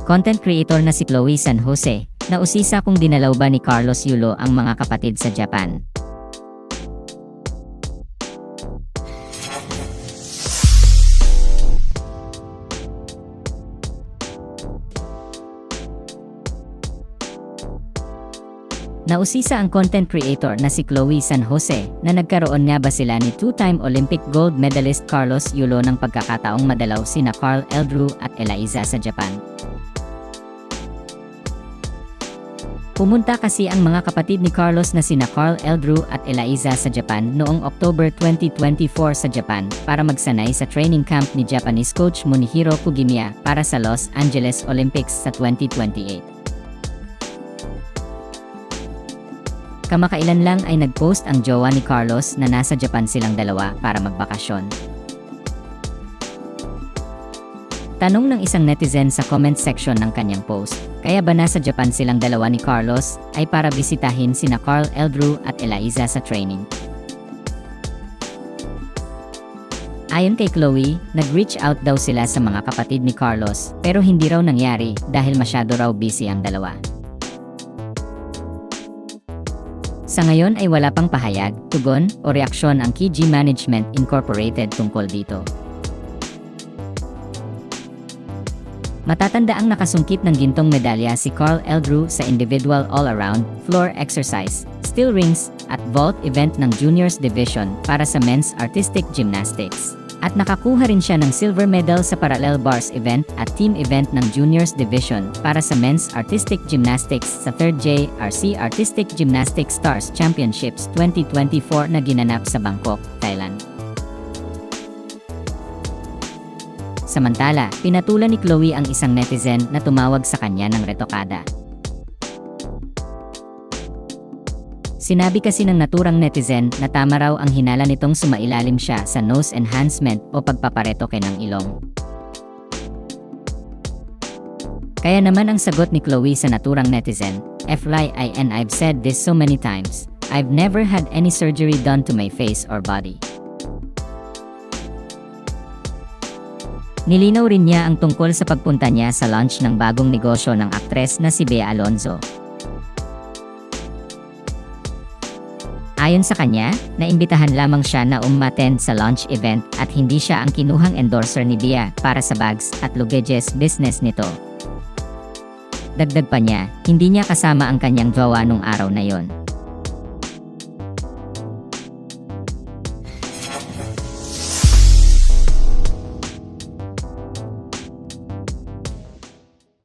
Content creator na si Chloe San Jose, nausisa kung dinalaw ba ni Carlos Yulo ang mga kapatid sa Japan. Nausisa ang content creator na si Chloe San Jose na nagkaroon nga ba sila ni two-time Olympic gold medalist Carlos Yulo ng pagkakataong madalaw sina Carl Eldrew at Elaiza sa Japan. Pumunta kasi ang mga kapatid ni Carlos na sina Carl Eldrew at Elaiza sa Japan noong October 2024 sa Japan para magsanay sa training camp ni Japanese coach Munehiro Kugimiya para sa Los Angeles Olympics sa 2028. Kamakailan lang ay nag-post ang jowa ni Carlos na nasa Japan silang dalawa para magbakasyon. Tanong ng isang netizen sa comment section ng kanyang post, kaya ba nasa Japan silang dalawa ni Carlos ay para bisitahin sina Carl Eldrew at Elaiza sa training? Ayon kay Chloe, nag-reach out daw sila sa mga kapatid ni Carlos pero hindi raw nangyari dahil masyado raw busy ang dalawa. Sa ngayon ay wala pang pahayag, tugon, o reaksyon ang KG Management Incorporated tungkol dito. Matatanda ang nakasungkit ng gintong medalya si Carl Eldrew sa individual all-around, floor exercise, steel rings, at vault event ng Juniors Division para sa men's artistic gymnastics. At nakakuha rin siya ng silver medal sa parallel bars event at team event ng Juniors Division para sa men's artistic gymnastics sa 3rd JRC Artistic Gymnastics Stars Championships 2024 na ginanap sa Bangkok, Thailand. Samantala, pinatulan ni Chloe ang isang netizen na tumawag sa kanya ng retokada. Sinabi kasi ng naturang netizen na tama raw ang hinala nitong sumailalim siya sa nose enhancement o pagpaparetoke ng ilong. Kaya naman ang sagot ni Chloe sa naturang netizen, FYIN, I've said this so many times, I've never had any surgery done to my face or body. Nilinaw rin niya ang tungkol sa pagpunta niya sa launch ng bagong negosyo ng aktres na si Bea Alonzo. Ayon sa kanya, naimbitahan lamang siya na umattend sa launch event at hindi siya ang kinuhang endorser ni Bea para sa bags at luggages business nito. Dagdag pa niya, hindi niya kasama ang kanyang jowa nung araw na yon.